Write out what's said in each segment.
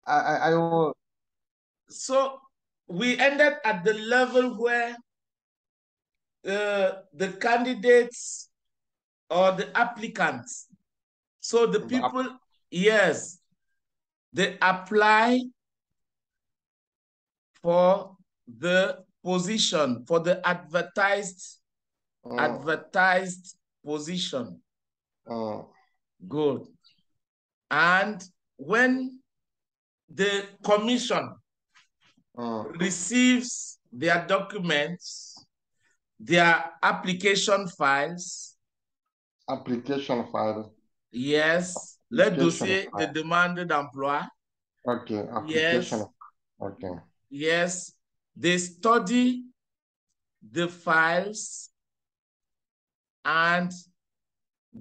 I will. So we ended at the level where the candidates or the applicants, so the people, yes, they apply for the position, for the advertised position. Good. And when the commission receives their documents, their application files. Application file. Yes. Le dossier de demande d'emploi. Okay. Application. Yes. Okay. Yes. They study the files and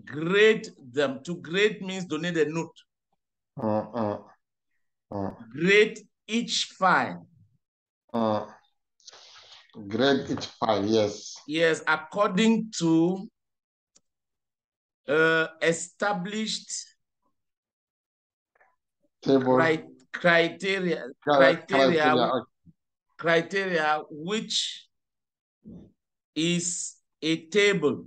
grade them. To grade means donner des notes. Grade each file. Grade each file, yes. Yes, according to established criteria, which is a table.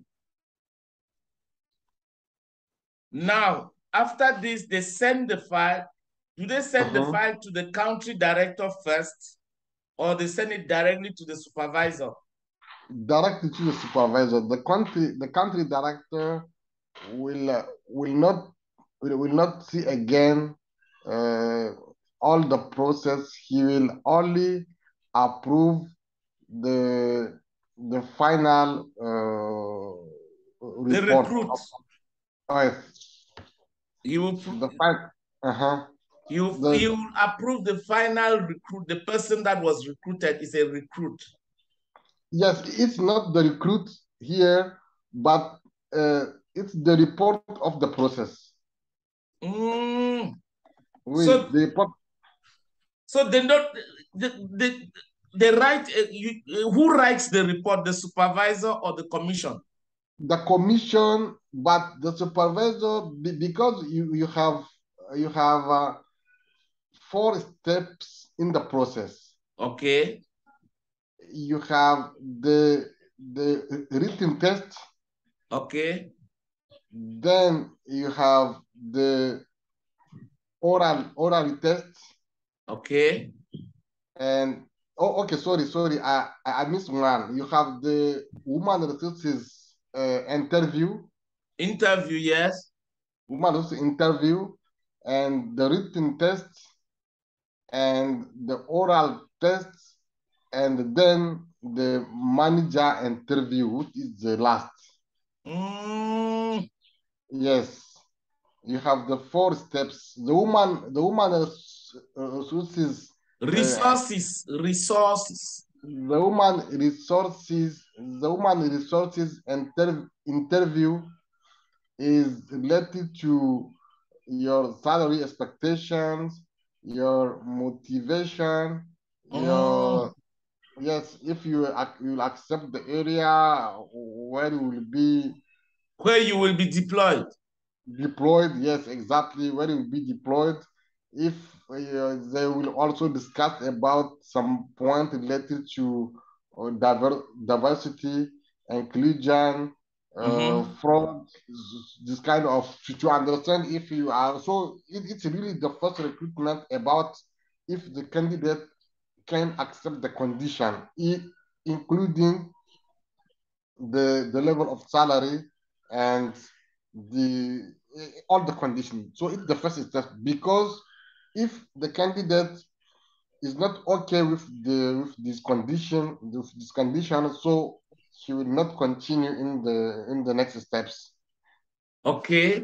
Now, after this, they send the file. Do they send the file to the country director first, or they send it directly to the supervisor? Directly to the supervisor. The country director will not see again all the process. He will only approve the final report. The recruit. Yes. He will You approve the final recruit. The person that was recruited is a recruit. Yes, it's not the recruit here, but it's the report of the process. So they don't. They write. Who writes the report? The supervisor or the commission? The commission, but the supervisor, because you have 4 steps in the process. Okay. You have the written test. Okay. Then you have the oral test. Okay. And okay, sorry, I missed one. You have the human resources interview. Interview, yes. Human resources interview, and the written test, and the oral test, and then the manager interview, which is the last. Yes, you have the 4 steps. The human resources. Resources. The human resources interview is related to your salary expectations, your motivation, yes, if you will accept the area where you will be deployed. Yes, exactly, where you will be deployed. If they will also discuss about some point related to diversity, inclusion, fraud, this kind of, to understand if you are, so it's really the first recruitment about if the candidate can accept the condition, including the level of salary and all the conditions. So it's the first step, because if the candidate is not okay with this condition, so he will not continue in the next steps. Okay.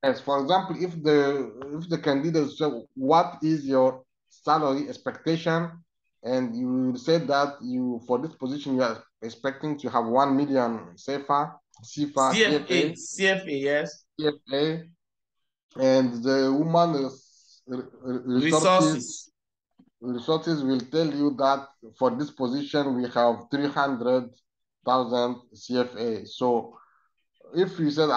As for example, if the candidate says, what is your salary expectation, and you say that for this position you are expecting to have 1 million CFA, yes. CFA, and the human resources will tell you that for this position we have 300,000 CFA. So if you said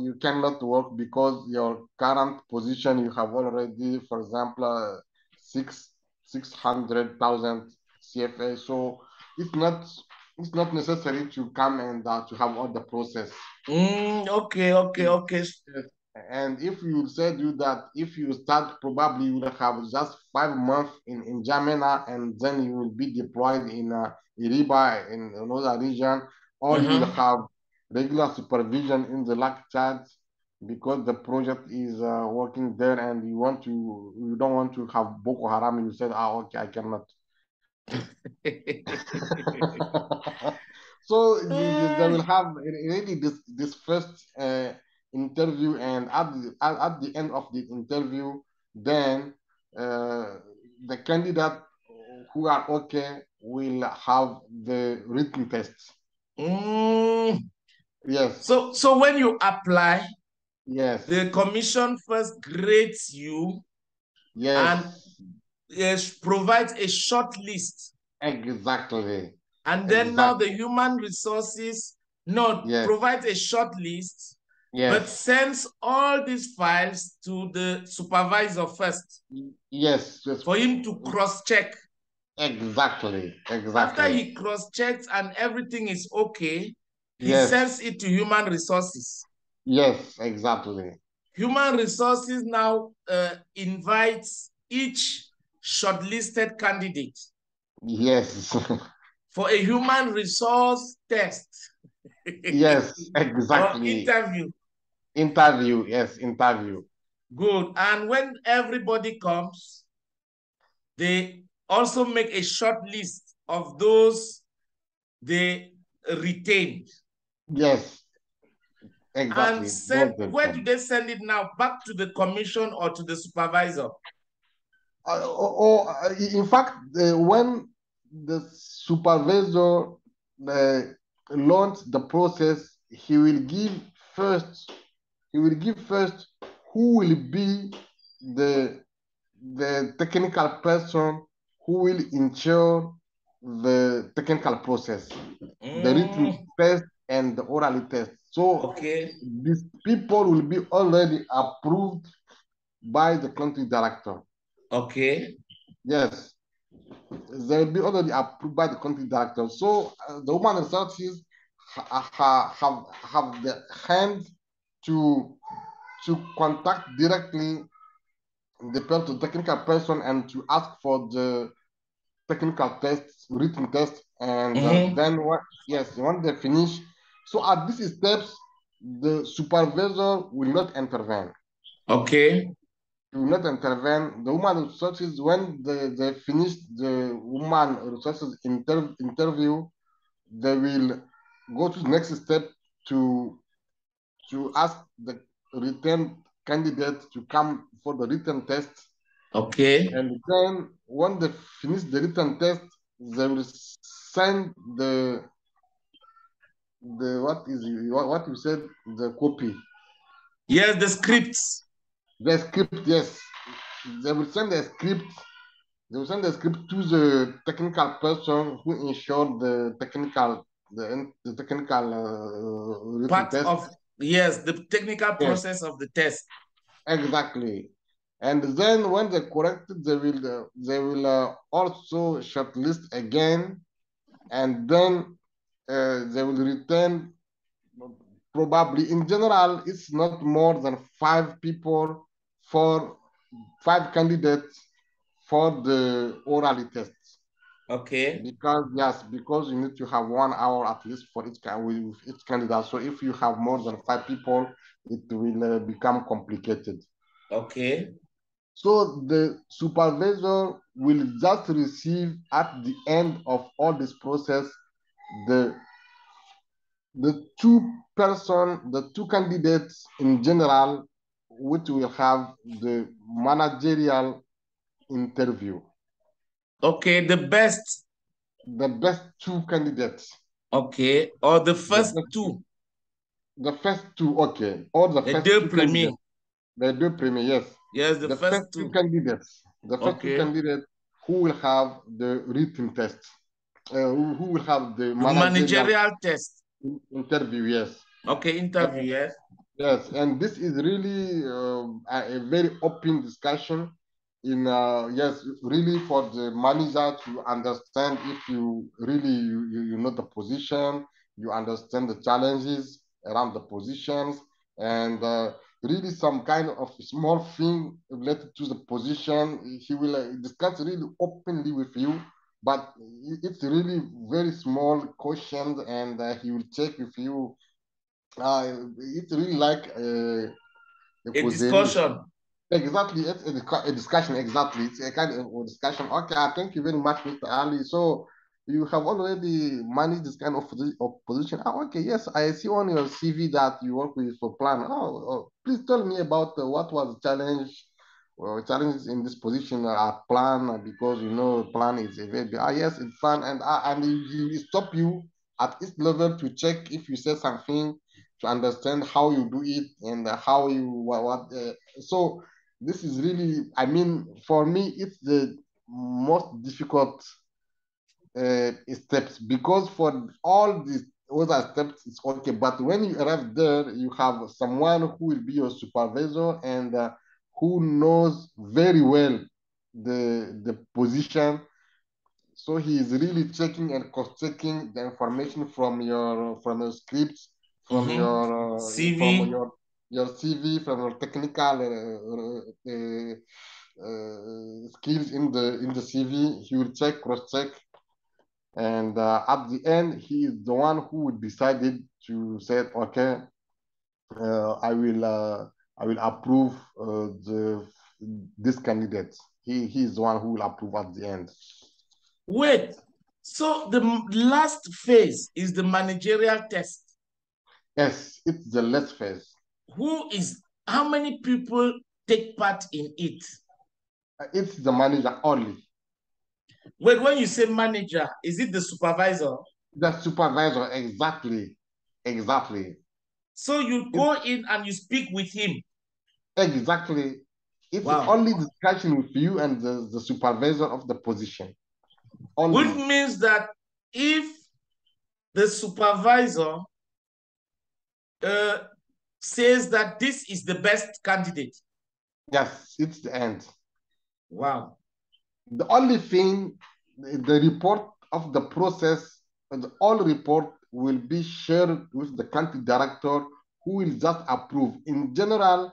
you cannot work because your current position you have already, for example, 600,000 CFA. So it's not necessary to come and to have all the process. Okay. And if you said you that if you start, probably you will have just 5 months in Germany, and then you will be deployed in Iriba in another region, or you will have regular supervision in the LAC chat because the project is working there, and you don't want to have Boko Haram. You said, okay, I cannot. So they will have really this first interview, and at the end of the interview, then the candidate who are okay will have the written test. Yes. So when you apply, yes, the commission first grades you, yes, and provides a short list. Exactly. And then now the human resources provides a short list, but sends all these files to the supervisor first. Yes. For him to cross-check. Exactly. After he cross-checks and everything is okay, he sends it to human resources. Yes, exactly. Human resources now invites each shortlisted candidate. Yes. For a human resource test. Yes, exactly. Or interview. Interview, yes, interview. Good. And when everybody comes, they also make a short list of those they retained. Yes, exactly. And where do they send it now? Back to the commission or to the supervisor? In fact, when the supervisor launches the process, he will give first who will be the technical person who will ensure the technical process, the written test and the oral test. So these people will be already approved by the country director. Okay. Yes, they will be already approved by the country director. So the human resources have the hand to contact directly the technical person and to ask for the technical tests, written test, and then when they finish. So at these steps, the supervisor will not intervene. Okay. He will not intervene. The human resources, when they finish the human resources interview, they will go to the next step to ask the written candidate to come for the written test. Okay. And then when they finish the written test, they will send the what you said, the copy. Yes, the scripts. The script, yes. They will send the script. They will send the script to the technical person who ensured the technical written part test. of the technical process of the test. Exactly. And then when they correct it, they will also shortlist again, and then they will return. Probably in general, it's not more than 5 people for 5 candidates for the oral tests. Okay. Because you need to have 1 hour at least for each candidate. So if you have more than 5 people, it will become complicated. Okay. So the supervisor will just receive at the end of all this process the two candidates in general, which will have the managerial interview. Okay, the best 2 candidates. Okay, or the first two. The first 2, okay. Or the first 2 candidates. The 2 premiers, yes. Yes, the first 2 candidates. The first 2 candidates who will have the written test. Who will have the managerial test. Interview, yes. Okay, interview, yes. Yes, and this is really a very open discussion. yes, really for the manager to understand if you really you know the position, you understand the challenges around the positions, and really some kind of small thing related to the position. He will discuss really openly with you, but it's really very small questions, and he will check with you. It's really like a A causerie. discussion. Exactly, it's a discussion. Exactly, it's a kind of a discussion. Okay, thank you very much, Mr. Ali. So you have already managed this kind of, of position. Oh, okay, yes, I see on your CV that you work with for plan. Please tell me about what was the challenge or challenges in this position at plan because you know plan is a very yes, it's fun and he will stop you at each level to check if you said something to understand how you do it and how you what so this is really, I mean, for me, it's the most difficult steps because for all these other steps, it's okay. But when you arrive there, you have someone who will be your supervisor and who knows very well the position. So he is really checking and cross-checking the information from your scripts, from CV. your CV, from your technical skills in the CV. He will check, cross-check, and at the end, he is the one who would decided to say, okay, uh, I will uh, I will approve this candidate. He is the one who will approve at the end. Wait, so the last phase is the managerial test. Yes, it's the last phase. How many people take part in it? It's the manager only. Wait, when you say manager, is it the supervisor? The supervisor, exactly. Exactly. So you It's go in and you speak with him. exactly. It's Wow. only discussion with you and the supervisor of the position. Which Only. means that if the supervisor uh, says that this is the best candidate. Yes, it's the end. Wow. The only thing, the report of the process, the all report will be shared with the country director who will just approve. In general,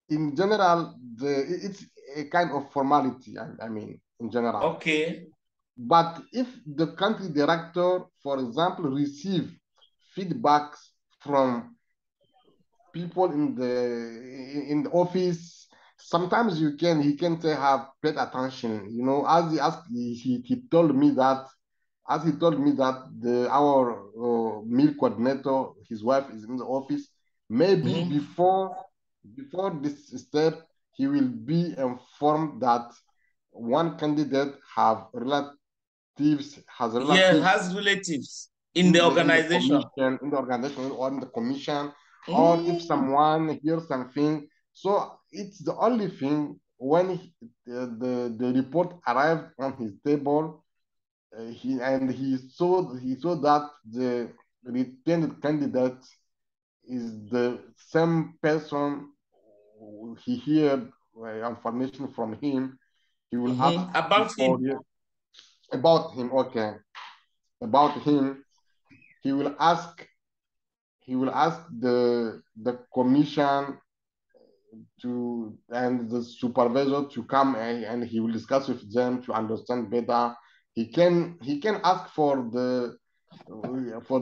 it's a kind of formality, I mean, in general. Okay. But if the country director, for example, receive feedbacks from people in the office, sometimes he can say have paid attention. You know, he told me that as he told me that our meal coordinator, his wife is in the office. Maybe before this step, he will be informed that one candidate has Yeah, relatives has relatives in the organization. in the organization or in the commission, or if Mm. someone hears something. So it's the only thing when the report arrived on his table, he saw that the retained candidate is the same person. He heard information from him. He will ask About for him. about him. Okay, about him. He will ask the commission to and the supervisor to come and he will discuss with them to understand better. He can ask for the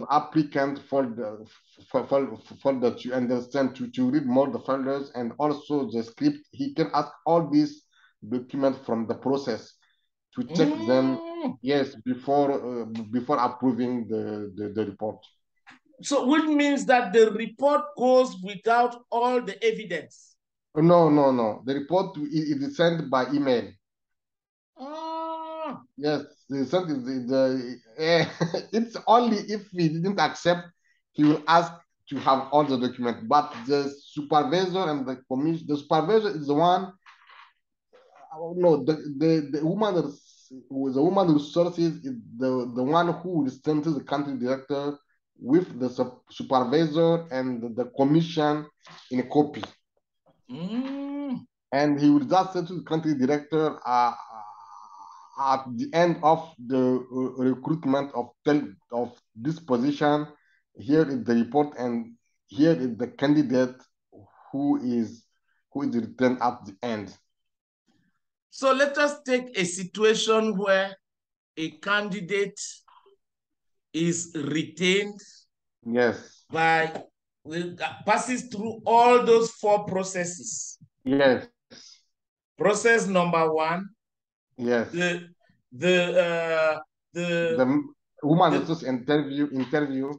applicant for the to understand to read more the folders and also the script. He can ask all these documents from the process to check them, Mm. yes, before approving the report. So, which means that the report goes without all the evidence. No, no, no. The report is sent by email. Ah. Yes, it's only if he didn't accept, he will ask to have all the documents. But the supervisor and the commission, the supervisor is the one. No, the woman resources is the one who will send to the country director with the supervisor and the commission in a copy. Mm. And he will just say to the country director at the end of the recruitment of this position, here is the report, and here is the candidate who is returned at the end. So let us take a situation where a candidate is retained. Yes. By passes through all those 4 processes. Yes. Process number 1. Yes. The woman resource interview.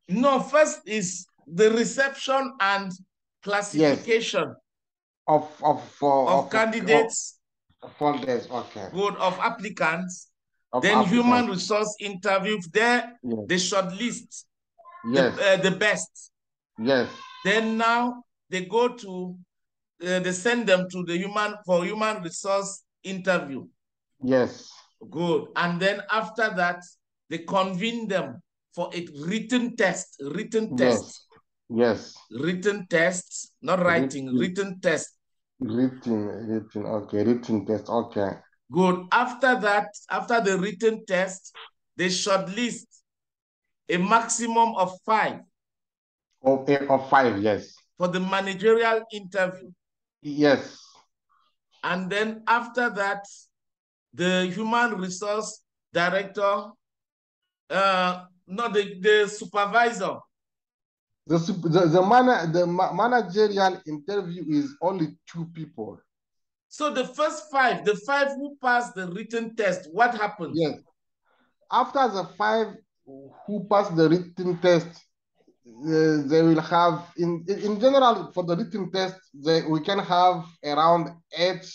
No, first is the reception and classification. Yes. Of candidates. For this, okay. Good, of applicants. Then human resource interview. There, yes. They shortlist. Yes. The best. Yes. Then now they go to, they send them to the human resource interview. Yes. Good. And then after that, they convene them for a written test. Yes. Yes. Written test, not writing, written test. Written, okay, written test, okay. Good. After that, after the written test, they shortlist a maximum of 5. Of 5, yes. For the managerial interview. Yes. And then after that, the human resource director, the supervisor. The managerial interview is only 2 people. So the first 5, the 5 who passed the written test, what happens? Yes. After the 5 who pass the written test, they will have, in general, for the written test, we can have around 8,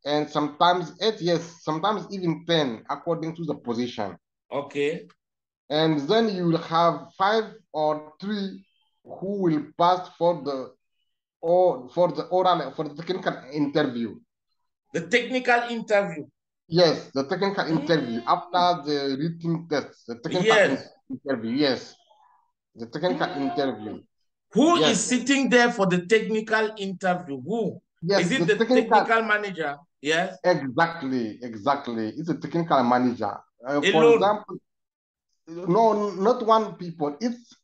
and sometimes 8, yes, sometimes even 10, according to the position. Okay. And then you will have 5 or 3 who will pass for the oral, for the technical interview. The technical interview. Yes, the technical interview after the written test. The technical interview. Yes, the technical interview. Who is sitting there for the technical interview? Who? Yes, is it the technical manager? Yes. Exactly. It's a technical manager. For example, no, not 1 people. It's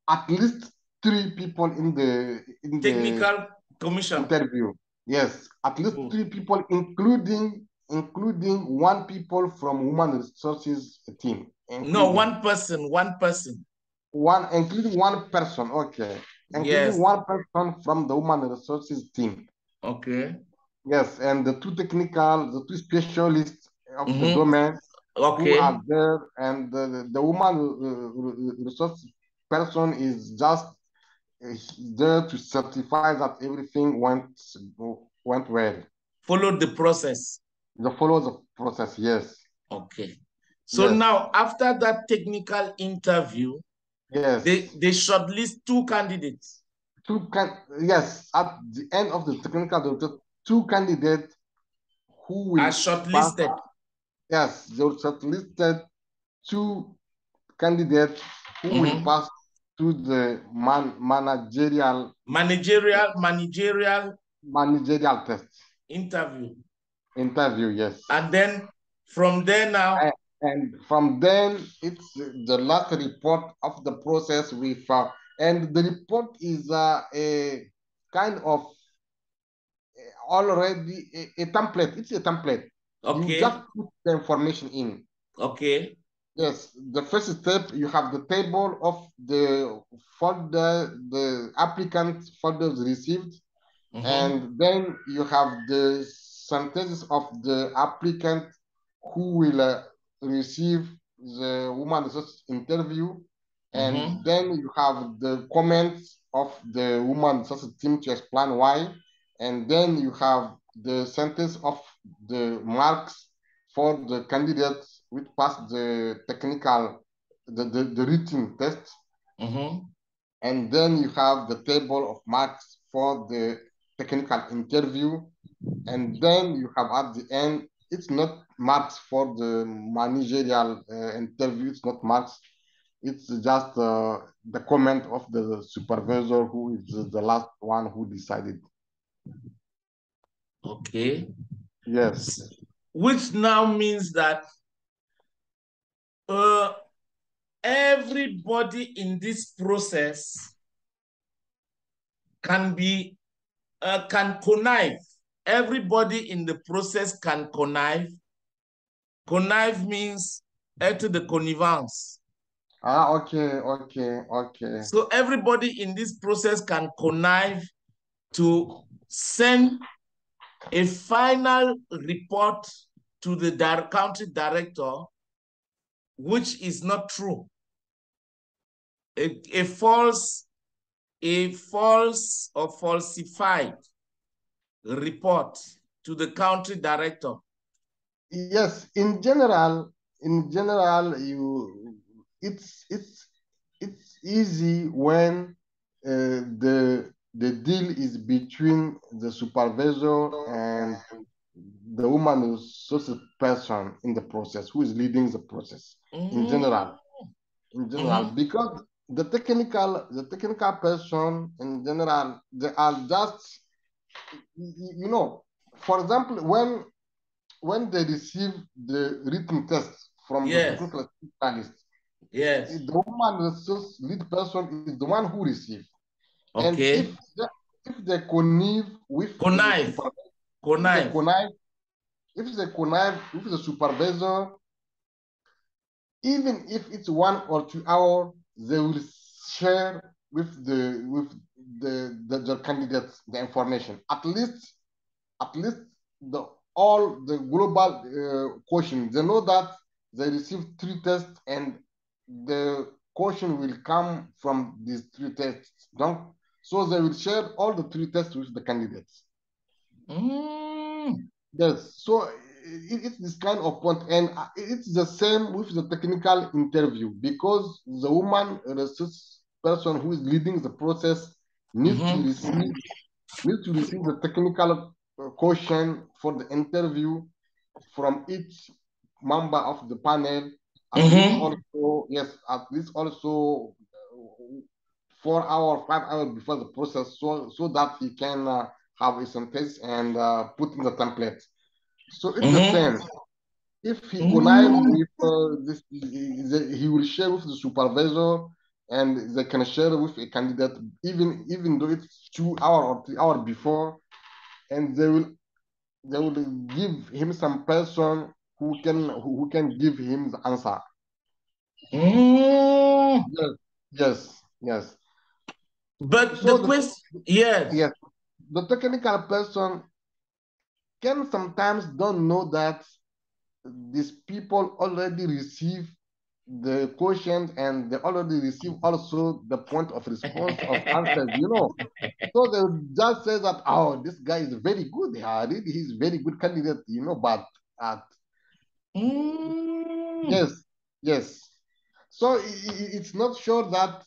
at least 3 people in the technical commission interview. Yes, at least 3 people, including 1 people from human resources team. No, 1 person. Including 1 person, okay. Including 1 person from the human resources team. Okay. Yes, and the 2 specialists of the domain who are there, and the human resource person is just there to certify that everything went well. Follow the process. Follow the process, yes. Okay. So now, after that technical interview, yes, they shortlist 2 candidates. Yes, at the end of the technical, 2 candidates who will are shortlisted. Yes, they will shortlisted 2 candidates who will pass to the managerial test. Interview, yes. And then from there now. And from then, it's the last report of the process we found. And the report is a kind of already a template. It's a template. Okay. You just put the information in. Okay. Yes, the first step, you have the table of the folder, the applicant folders received, and then you have the sentences of the applicant who will receive the human resource interview, and then you have the comments of the human resource team to explain why, and then you have the sentence of the marks for the candidates which passed the technical, the written test. And then you have the table of marks for the technical interview. And then you have at the end, it's not marks for the managerial interview, it's not marks. It's just the comment of the supervisor who is the last one who decided. Okay. Yes. Which now means that everybody in this process can connive. Everybody in the process can connive. Connive means être de connivence. Ah, okay, okay, okay. So everybody in this process can connive to send a final report to the country director, which is not true. A false or falsified report to the country director. Yes, in general, it's easy when the deal is between the supervisor and the woman who's just a person in the process, who is leading the process. In general, because the technical person in general, they are just, you know, for example, when they receive the written test from the technical specialist, the woman, the lead person, is the one who receives. And if they connive with the supervisor, if they connive with the supervisor, even if it's 1 or 2 hours, they will share with the candidates the information. At least all the global quotient. They know that they receive 3 tests and the quotient will come from these 3 tests. So they will share all the 3 tests with the candidates. Yes, so it's this kind of point, and it's the same with the technical interview, because the woman research person who is leading the process needs to receive the technical question for the interview from each member of the panel. At least also 4 hours, 5 hours before the process, so that he can have a synthesis and put in the template. So it's the same. If he connives with this, he will share with the supervisor, and they can share with a candidate, even though it's 2 hours or 3 hours before, and they will give him some person who can give him the answer. Yes. But so the question, yes, the technical person can sometimes don't know that these people already receive the quotient, and they already receive also the point of response of answers, So they just say that, oh, this guy is very good. Yeah, really, he's very good candidate, but yes. So it's not sure that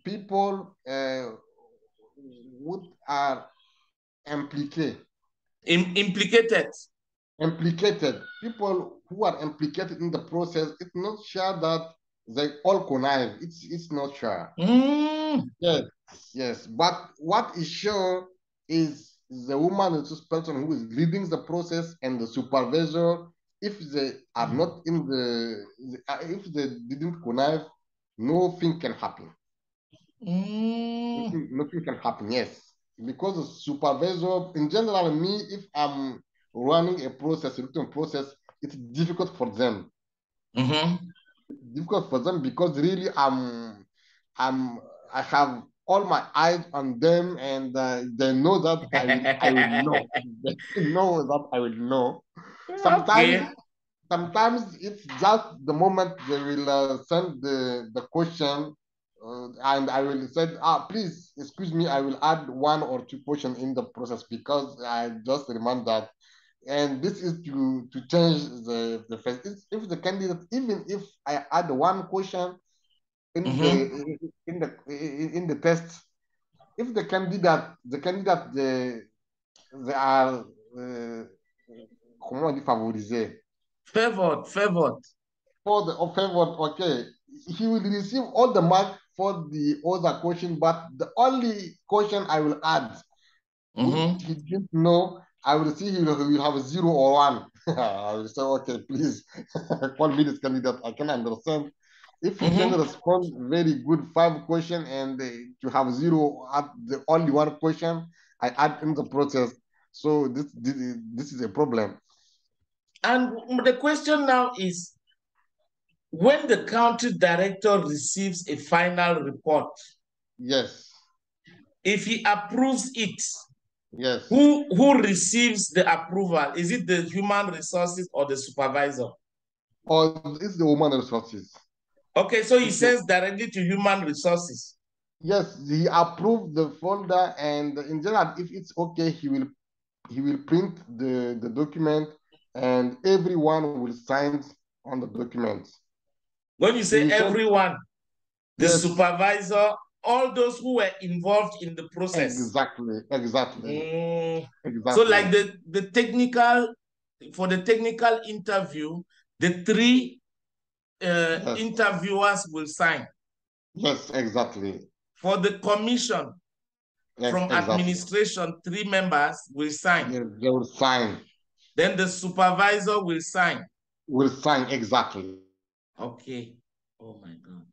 people would are implicated. People who are implicated in the process, it's not sure that they all connive. It's not sure. Yes. But what is sure is the woman, the person who is leading the process, and the supervisor. If they are not in if they didn't connive, nothing can happen. Nothing can happen. Yes, because the supervisor, in general, if I'm running a written process, it's difficult for them. Difficult for them because really I have all my eyes on them, and they know that I will know. They know that I will know. Sometimes it's just the moment they will send the question, and I will say, please excuse me, I will add 1 or 2 questions in the process, because I just remember that. And this is to change the first. If the candidate, even if I add 1 question in the test, if the candidate they are comment on dit favorisé, favored, okay, he will receive all the marks for the other question, but the only question I will add, which he didn't know, I will see you have a 0 or 1. I will say, okay, please call me this candidate. I can understand. If you can respond very good 5 questions and you have 0 at the only 1 question, I add in the process. So this is a problem. And the question now is, when the country director receives a final report, yes, if he approves it, yes, who receives the approval? Is it the human resources or the supervisor? or it's the human resources. Okay, so he sends directly to human resources. Yes, he approved the folder, and in general, if it's okay, he will print the document, and everyone will sign on the document. When you say everyone, the yes, supervisor, all those who were involved in the process. Exactly. Exactly. So like the technical, for the technical interview, the 3 yes. interviewers will sign. Yes, exactly. For the commission, yes, from exactly. administration, 3 members will sign. Yes, they will sign. Then the supervisor will sign. Will sign, exactly. Okay. Oh my God.